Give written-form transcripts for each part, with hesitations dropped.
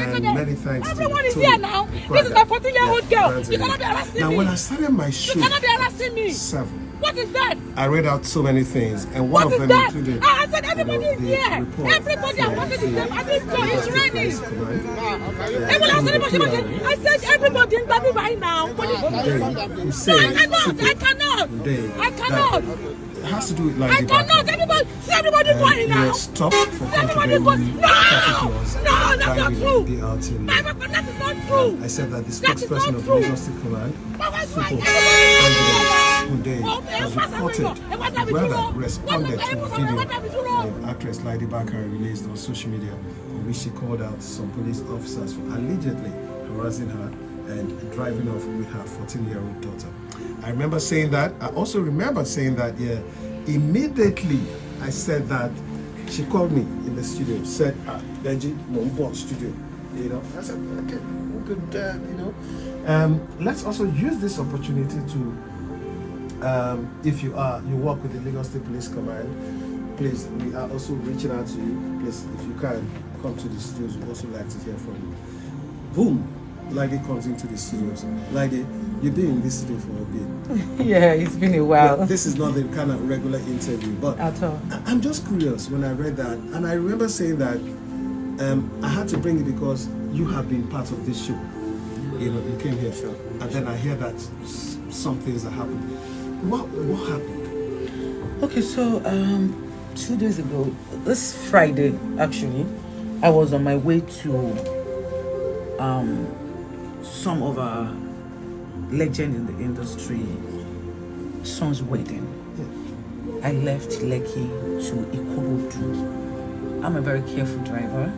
And many thanks everyone is here now. This is my 14-year-old girl. You cannot be harassing me. Now, when I started my show, you cannot be harassing me. 7. What is that? I read out so many things, and one what of them that? included. I said everybody is here. Everybody, I wanted to say, I didn't know it's raining. I said everybody in Baby right now. I cannot. It has to do with like I cannot. Everybody going now. Stop for contravening traffic laws. No, that's not true. That is not true. I said that the spokesperson of the Lagos State Command, has reported, rather responded to a video actress aLide Bakare released on social media, in which she called out some police officers for allegedly harassing her and driving off with her 14-year-old daughter. I remember saying that. I also remember saying that, immediately I said that. She called me in the studio, said, Benji, no studio. You know, I said, okay, we could, let's also use this opportunity to, if you work with the Lagos State Police Command, please, we are also reaching out to you. Please, if you can, come to the studios. We'd also like to hear from you. Boom. aLide comes into the studios. aLide, you've been in this studio for a bit. Yeah, it's been a while. But this is not the kind of regular interview, but at all. I'm just curious when I read that, and I remember saying that I had to bring it because you have been part of this show. You know, you came here, and then I hear that some things are happening. What happened? Okay, so 2 days ago, this Friday actually, I was on my way to some of our legend in the industry son's wedding. I left Lekki to Ikorodu. I'm a very careful driver,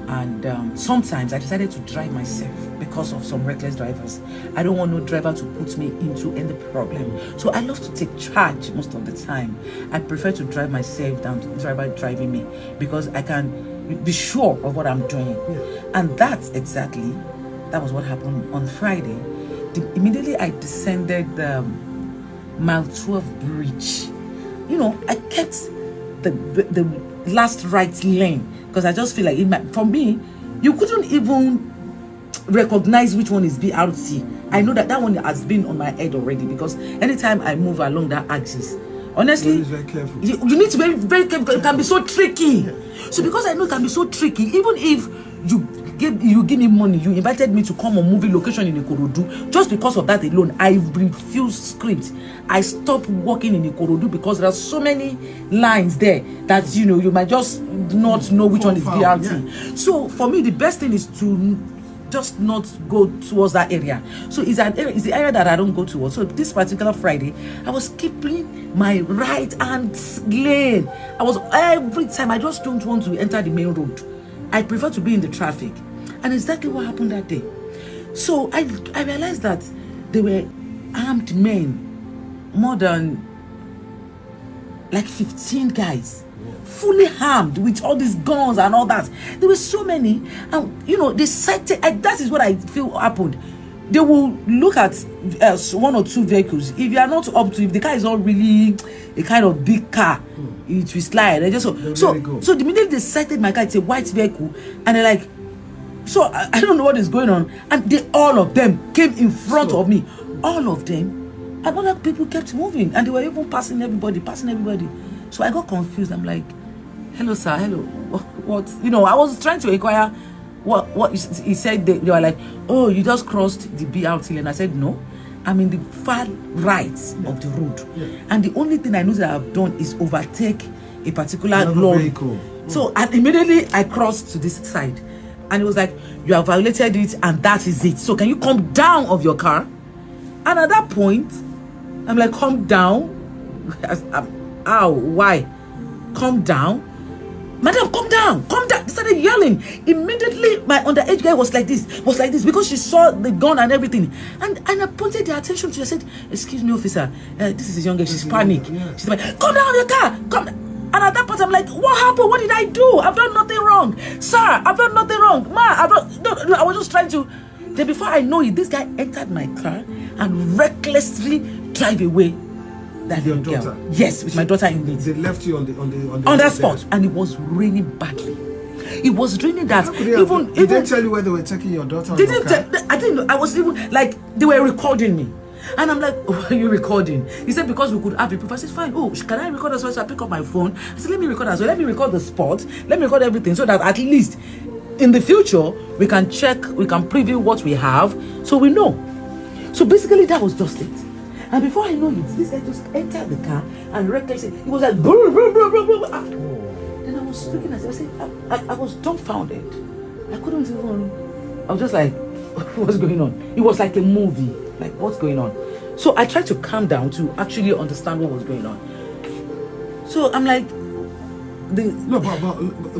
and sometimes I decided to drive myself because of some reckless drivers. I don't want no driver to put me into any problem, so I love to take charge most of the time. I prefer to drive myself than to driver driving me, because I can be sure of what I'm doing. And that was what happened on Friday. Immediately I descended the mile 12 bridge. You know, I kept the last right lane because I just feel like for me, you couldn't even recognize which one is BRT. I know that one has been on my head already, because anytime I move along that axis, honestly, very careful. You need to be very, very careful. It can be so tricky. So because I know it can be so tricky, even if you give me money, you invited me to come on movie location in Ikorodu, just because of that alone, I refused script. I stopped working in Ikorodu because there are so many lines there that you might just not know which one is BRT. Yeah. So for me, the best thing is to just not go towards that area. So it's the area that I don't go towards. So this particular Friday, I was keeping my right hand lane. Every time I just don't want to enter the main road. I prefer to be in the traffic. And exactly what happened that day. So I realized that they were armed men, more than like 15 guys, fully armed with all these guns and all that. There were so many, and they cited. That is what I feel happened. They will look at 1 or 2 vehicles. If you are not up to, if the car is not really a kind of big car, it will slide. So the minute they sighted my car, it's a white vehicle, and they're like, so I don't know what is going on, and all of them came in front of me, all of them, and other people kept moving, and they were even passing everybody. So I got confused. I'm like, hello sir, hello, what? I was trying to inquire what he said. They were like, oh, you just crossed the BRT lane. I said, no, I'm in the far right of the road, and the only thing I know that I've done is overtake a particular lorry. So immediately I crossed to this side, and it was like, you have violated it, and that is it. So can you come down of your car? And at that point, I'm like, come down. Why? Come down. Madam, come down. They started yelling. Immediately, my underage guy was like this, because she saw the gun and everything. And I pointed their attention to her. I said, excuse me, officer, this is a young girl. She's panicked. She's like, come down your car. Come. And at that point, I'm like, what happened? What did I do? I've done nothing wrong. Sir, I've done nothing wrong. Ma, no, I was just trying to. Then before I know it, this guy entered my car and recklessly drive away. That your daughter? Yes, with my daughter in it. They left you on the spot, and it was raining badly. It was draining that. Did they tell you where they were taking your daughter? They didn't tell, I didn't know. I was even like, they were recording me. And I'm like, why are you recording? He said, because we could have the proof. I said, fine. Oh, can I record as well? So I pick up my phone. I said, let me record as well. Let me record the spot. Let me record everything so that at least in the future, we can check, we can preview what we have so we know. So basically, that was just it. And before I know it, this guy just entered the car and recklessly, it was like, brr, brr, brr, brr, brr. Then I was looking at it. I said, I was dumbfounded. I couldn't even, I was just like, what's going on? It was like a movie. Like, what's going on? So I tried to calm down to actually understand what was going on. So I'm like,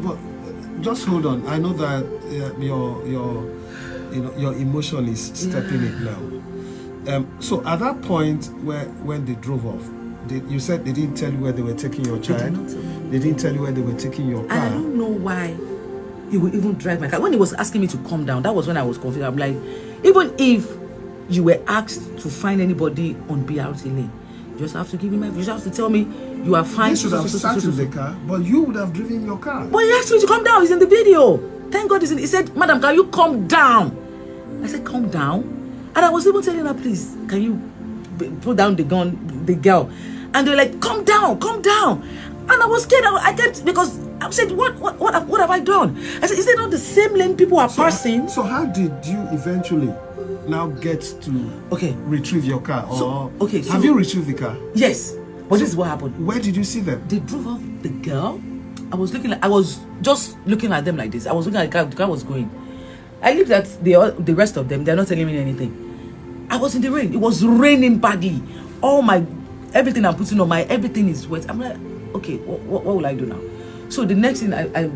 but just hold on. I know that your emotion is stepping it now. So at that point when they drove off, you said they didn't tell you where they were taking your child. They didn't tell you where they were taking your car. And I don't know why he would even drive my car. When he was asking me to calm down, that was when I was confused. I'm like, even if you were asked to find anybody on BRT lane, you just have to give me you just have to tell me you are fine. You should have sat in the car, but you would have driven your car. But he asked me to calm down. He's in the video. Thank God he's in. He said, madam, can you calm down? I said, calm down. And I was even telling her, please, can you put down the gun, the girl? And they're like, calm down, calm down. And I was scared. I kept, because I said, what have I done? I said, is it not the same lane people are passing? So how did you eventually now get to retrieve your car? Or have you retrieved the car? Yes. But this is what happened. Where did you see them? They drove off the girl. I was just looking at them like this. I was looking at the car was going. I looked at the rest of them. They're not telling me anything. I was in the rain. It was raining badly. Everything I'm putting on everything is wet. I'm like, okay, what will I do now? So the next thing, I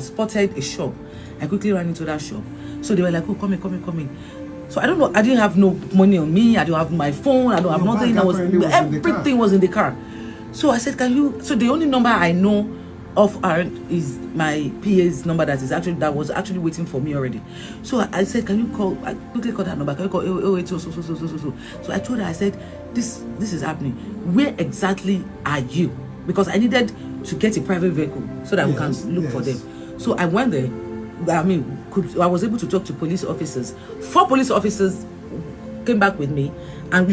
spotted a shop. I quickly ran into that shop. So they were like, oh, come in. So I don't know. I didn't have no money on me. I don't have my phone. I don't have nothing. Everything was in the car. So I said, can you? So the only number I know of is my PA's number that was actually waiting for me already. So I said, can you call? I quickly called that number. Can you call 080 so. So I told her, I said, this is happening. Where exactly are you? Because I needed to get a private vehicle so that we can look for them. So I went there. I was able to talk to police officers. 4 police officers came back with me, and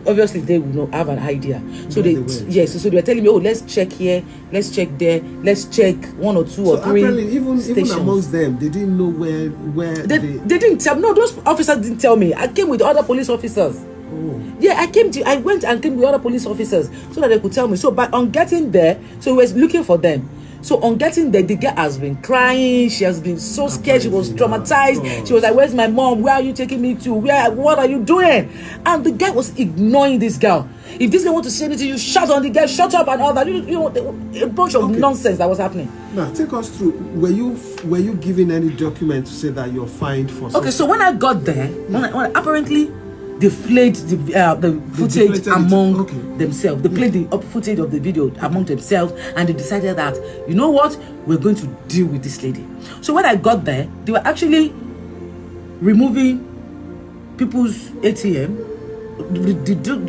obviously they will not have an idea. So they were telling me, oh, let's check here, let's check there, let's check 1 or 2 or 3 apparently even amongst them, they didn't know where they didn't tell. No, those officers didn't tell me. I came with other police officers. Oh. Yeah, I went and came with other police officers so that they could tell me. So but on getting there, so we were looking for them. So on getting there, the girl has been crying. She has been so scared. She was traumatized. She was like, where's my mom? Where are you taking me to? What are you doing? And the guy was ignoring this girl. If this guy wants to say anything, you shout on the girl, shut up and all that. A bunch of nonsense that was happening. Now, take us through. Were you given any document to say that you're fined for something? Okay, so when I got there, when apparently they played the footage among themselves. They played the footage of the video among themselves, and they decided that, you know what, we're going to deal with this lady. So when I got there, they were actually removing people's ATM,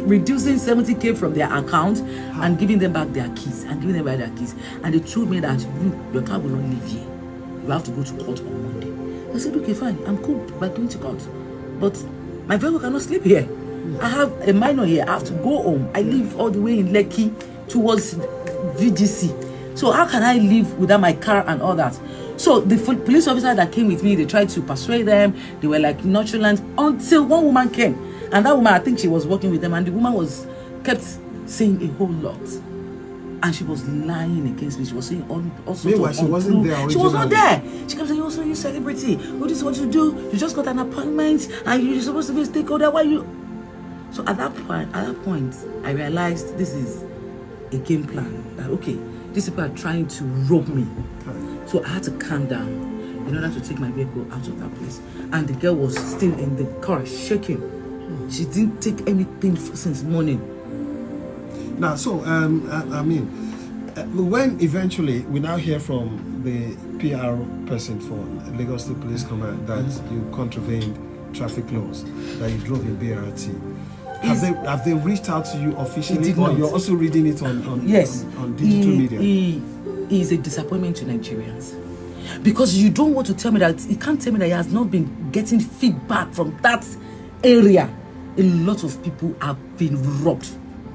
reducing 70,000 from their account and giving them back their keys. And they told me that your car will not leave here. You have to go to court on Monday. I said, okay, fine, I'm cool by going to court, but my vehicle cannot sleep here. I have a minor here. I have to go home. I live all the way in Lekki towards VGC. So how can I live without my car and all that? So the police officer that came with me, they tried to persuade them. They were like nonchalant until one woman came. And that woman, I think she was working with them, and the woman kept saying a whole lot. And she was lying against me. She was saying all sorts of she wasn't there originally. She was not there. She kept saying, oh, so you celebrity. What is what you do? You just got an appointment and you're supposed to be a stakeholder. Why you? So at that point, I realized this is a game plan. That, okay, these people are trying to rob me. So I had to calm down in order to take my vehicle out of that place. And the girl was still in the car shaking. She didn't take anything since morning. Now, so, when eventually we now hear from the PR person for Lagos State Police Command that you contravened traffic laws, that you drove in BRT, have they reached out to you officially, or you're also reading it on digital media? He is a disappointment to Nigerians. Because you don't want to tell me that, you can't tell me that he has not been getting feedback from that area. A lot of people have been robbed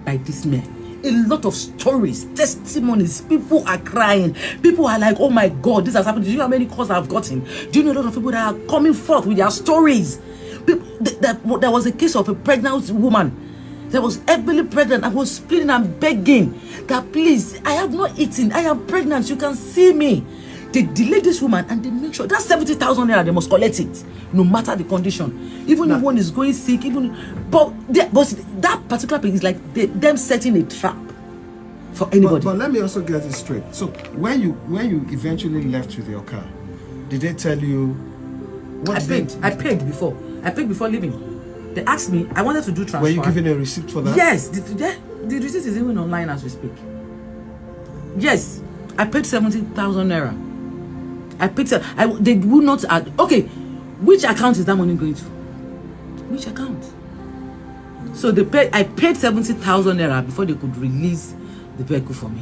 by this man. A lot of stories, testimonies, people are crying. People are like, oh my God, this has happened. Do you know how many calls I've gotten? Do you know a lot of people that are coming forth with their stories? There was a case of a pregnant woman that was heavily pregnant. I was pleading and begging that, please, I have not eaten. I am pregnant. You can see me. They delay this woman and they make sure that 70,000 naira, they must collect it, no matter the condition. Even if one is going sick, but that particular thing is like them setting a trap for anybody. But let me also get it straight. So when you eventually left with your car, did they tell you what? I paid before. I paid before leaving. They asked me, I wanted to do transfer. Were you given a receipt for that? Yes, the receipt is even online as we speak. Yes, I paid 70,000 naira. I picked up. They would not add. Okay, which account is that money going to? Which account? So I paid 70,000 naira before they could release the vehicle for me.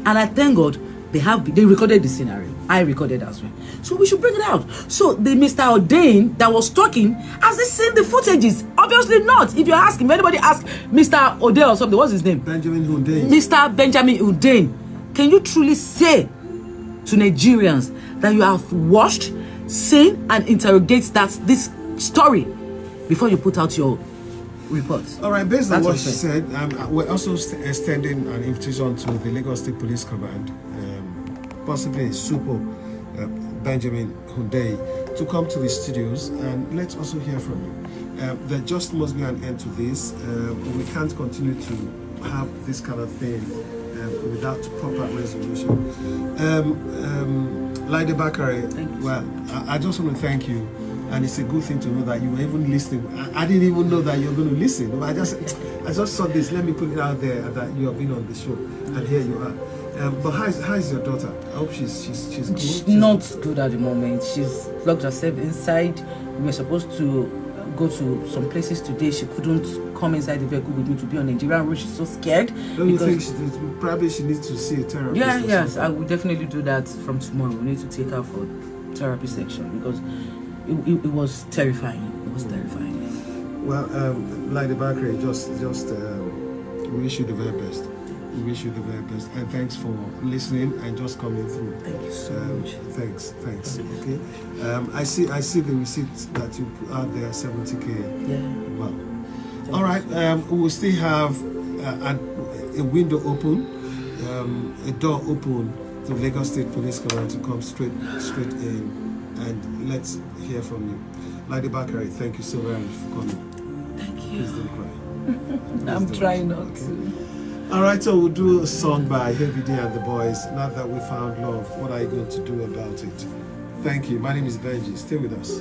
And I thank God they recorded the scenario. I recorded as well. So we should bring it out. So the Mr. Ordain that was talking, has he seen the footages? Obviously not. If you ask him, anybody ask Mr. Ordain or something, what's his name? Benjamin Hundein. Mr. Benjamin Hundein. Can you truly say to Nigerians that you have watched, seen, and interrogate this story before you put out your reports? All right, based on what she said, we're also extending an invitation to the Lagos State Police Command, possibly Supo Benjamin Hundein, to come to the studios, and let's also hear from you. There just must be an end to this. We can't continue to have this kind of thing without proper resolution. aLide Bakare, well, I just want to thank you, and it's a good thing to know that you were even listening. I didn't even know that you're going to listen. I just saw this. Let me put it out there that you have been on the show, and here you are. But how's your daughter? I hope she's good. She's not good at the moment. She's locked herself inside. We were supposed to go to some places today. She couldn't come inside the vehicle with me to be on Nigerian road. She's so scared. Don't you think probably she needs to see a therapist? Yes, I will definitely do that from tomorrow. We need to take her for therapy section because it was terrifying. It was terrifying. Well, aLide Bakare, just we wish you the very best. We wish you the very best, and thanks for listening and just coming through. Thank you so much. Thanks. Okay. I see the receipts that you put out there, 70K. Yeah. Well. All right. We will still have a window open, a door open to Lagos State Police Command to come straight in, and let's hear from you. aLide Bakare, thank you so very much for coming. Thank you. Please don't cry. I'm trying not to. All right, so we'll do a song by Heavy D and the Boys. Now that we found love, what are you going to do about it? Thank you. My name is Benji. Stay with us.